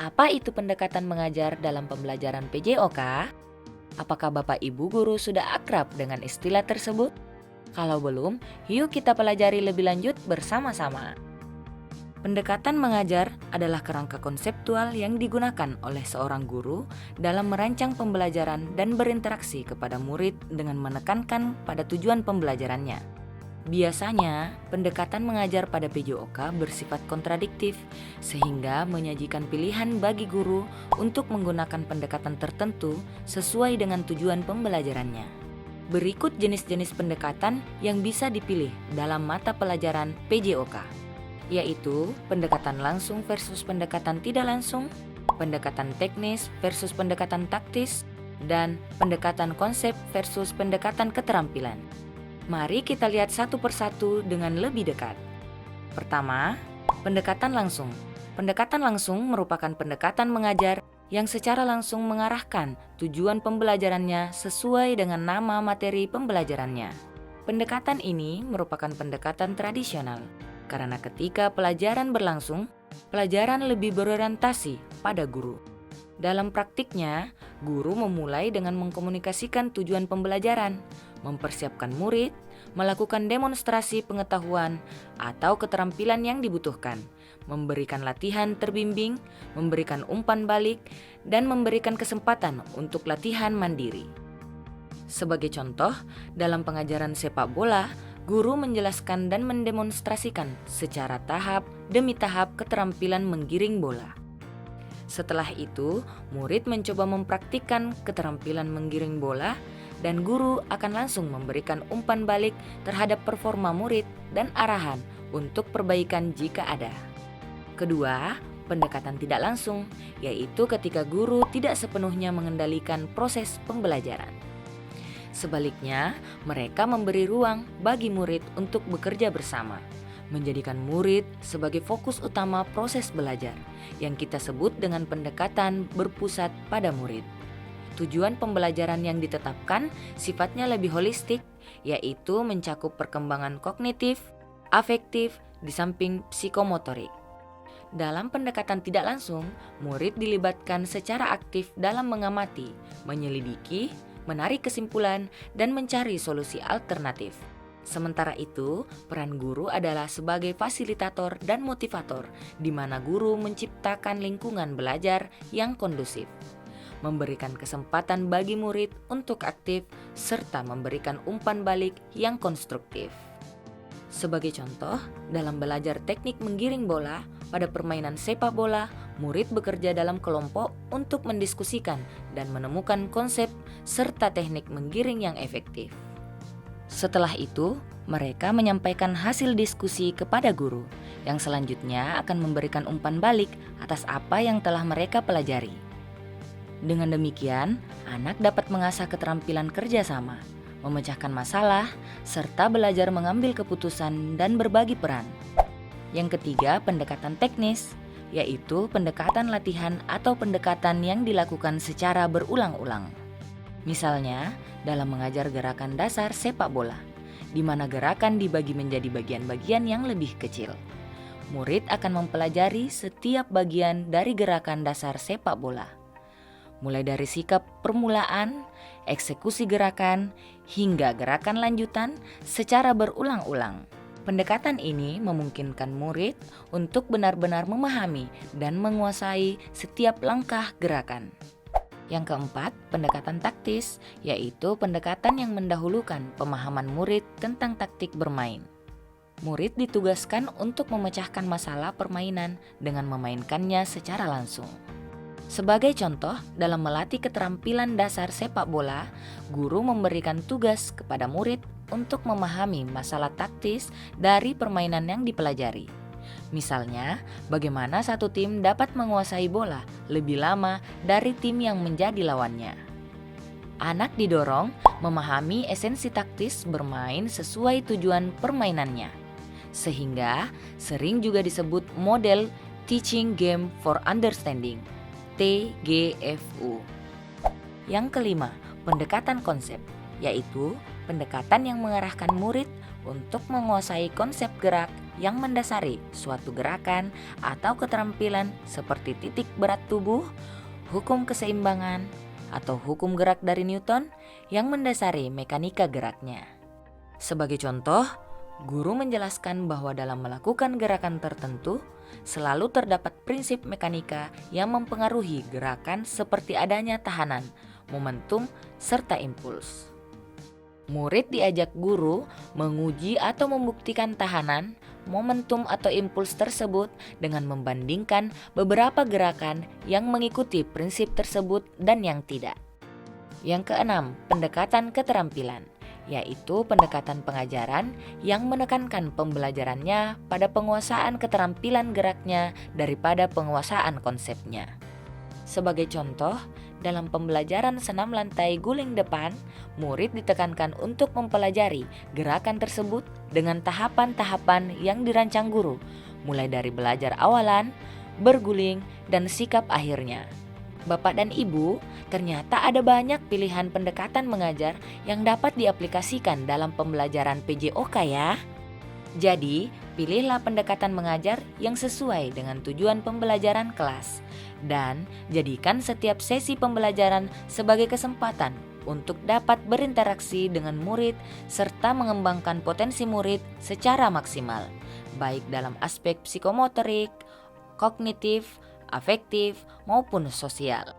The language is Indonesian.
Apa itu pendekatan mengajar dalam pembelajaran PJOK? Apakah Bapak Ibu guru sudah akrab dengan istilah tersebut? Kalau belum, yuk kita pelajari lebih lanjut bersama-sama. Pendekatan mengajar adalah kerangka konseptual yang digunakan oleh seorang guru dalam merancang pembelajaran dan berinteraksi kepada murid dengan menekankan pada tujuan pembelajarannya. Biasanya, pendekatan mengajar pada PJOK bersifat kontradiktif, sehingga menyajikan pilihan bagi guru untuk menggunakan pendekatan tertentu sesuai dengan tujuan pembelajarannya. Berikut jenis-jenis pendekatan yang bisa dipilih dalam mata pelajaran PJOK, yaitu pendekatan langsung versus pendekatan tidak langsung, pendekatan teknis versus pendekatan taktis, dan pendekatan konsep versus pendekatan keterampilan. Mari kita lihat satu persatu dengan lebih dekat. Pertama, pendekatan langsung. Pendekatan langsung merupakan pendekatan mengajar yang secara langsung mengarahkan tujuan pembelajarannya sesuai dengan nama materi pembelajarannya. Pendekatan ini merupakan pendekatan tradisional, karena ketika pelajaran berlangsung, pelajaran lebih berorientasi pada guru. Dalam praktiknya, guru memulai dengan mengkomunikasikan tujuan pembelajaran, mempersiapkan murid, melakukan demonstrasi pengetahuan atau keterampilan yang dibutuhkan, memberikan latihan terbimbing, memberikan umpan balik, dan memberikan kesempatan untuk latihan mandiri. Sebagai contoh, dalam pengajaran sepak bola, guru menjelaskan dan mendemonstrasikan secara tahap demi tahap keterampilan menggiring bola. Setelah itu, murid mencoba mempraktikkan keterampilan menggiring bola dan guru akan langsung memberikan umpan balik terhadap performa murid dan arahan untuk perbaikan jika ada. Kedua, pendekatan tidak langsung, yaitu ketika guru tidak sepenuhnya mengendalikan proses pembelajaran. Sebaliknya, mereka memberi ruang bagi murid untuk bekerja bersama, menjadikan murid sebagai fokus utama proses belajar, yang kita sebut dengan pendekatan berpusat pada murid. Tujuan pembelajaran yang ditetapkan sifatnya lebih holistik, yaitu mencakup perkembangan kognitif, afektif, di samping psikomotorik. Dalam pendekatan tidak langsung, murid dilibatkan secara aktif dalam mengamati, menyelidiki, menarik kesimpulan, dan mencari solusi alternatif. Sementara itu, peran guru adalah sebagai fasilitator dan motivator, di mana guru menciptakan lingkungan belajar yang kondusif, memberikan kesempatan bagi murid untuk aktif, serta memberikan umpan balik yang konstruktif. Sebagai contoh, dalam belajar teknik menggiring bola, pada permainan sepak bola, murid bekerja dalam kelompok untuk mendiskusikan dan menemukan konsep serta teknik menggiring yang efektif. Setelah itu, mereka menyampaikan hasil diskusi kepada guru, yang selanjutnya akan memberikan umpan balik atas apa yang telah mereka pelajari. Dengan demikian, anak dapat mengasah keterampilan kerjasama, memecahkan masalah, serta belajar mengambil keputusan dan berbagi peran. Yang ketiga, pendekatan teknis, yaitu pendekatan latihan atau pendekatan yang dilakukan secara berulang-ulang. Misalnya, dalam mengajar gerakan dasar sepak bola, di mana gerakan dibagi menjadi bagian-bagian yang lebih kecil. Murid akan mempelajari setiap bagian dari gerakan dasar sepak bola, mulai dari sikap permulaan, eksekusi gerakan, hingga gerakan lanjutan secara berulang-ulang. Pendekatan ini memungkinkan murid untuk benar-benar memahami dan menguasai setiap langkah gerakan. Yang keempat, pendekatan taktis, yaitu pendekatan yang mendahulukan pemahaman murid tentang taktik bermain. Murid ditugaskan untuk memecahkan masalah permainan dengan memainkannya secara langsung. Sebagai contoh, dalam melatih keterampilan dasar sepak bola, guru memberikan tugas kepada murid untuk memahami masalah taktis dari permainan yang dipelajari. Misalnya, bagaimana satu tim dapat menguasai bola lebih lama dari tim yang menjadi lawannya. Anak didorong memahami esensi taktis bermain sesuai tujuan permainannya, sehingga sering juga disebut model Teaching Game for Understanding, TGFU. Yang kelima, pendekatan konsep, yaitu pendekatan yang mengarahkan murid untuk menguasai konsep gerak yang mendasari suatu gerakan atau keterampilan seperti titik berat tubuh, hukum keseimbangan, atau hukum gerak dari Newton yang mendasari mekanika geraknya. Sebagai contoh, guru menjelaskan bahwa dalam melakukan gerakan tertentu, selalu terdapat prinsip mekanika yang mempengaruhi gerakan seperti adanya tahanan, momentum, serta impuls. Murid diajak guru menguji atau membuktikan tahanan, momentum atau impuls tersebut dengan membandingkan beberapa gerakan yang mengikuti prinsip tersebut dan yang tidak. Yang keenam, pendekatan keterampilan, yaitu pendekatan pengajaran yang menekankan pembelajarannya pada penguasaan keterampilan geraknya daripada penguasaan konsepnya. Sebagai contoh, dalam pembelajaran senam lantai guling depan, murid ditekankan untuk mempelajari gerakan tersebut dengan tahapan-tahapan yang dirancang guru, mulai dari belajar awalan, berguling, dan sikap akhirnya. Bapak dan Ibu, ternyata ada banyak pilihan pendekatan mengajar yang dapat diaplikasikan dalam pembelajaran PJOK ya. Jadi, pilihlah pendekatan mengajar yang sesuai dengan tujuan pembelajaran kelas. Dan jadikan setiap sesi pembelajaran sebagai kesempatan untuk dapat berinteraksi dengan murid serta mengembangkan potensi murid secara maksimal, baik dalam aspek psikomotorik, kognitif, afektif, maupun sosial.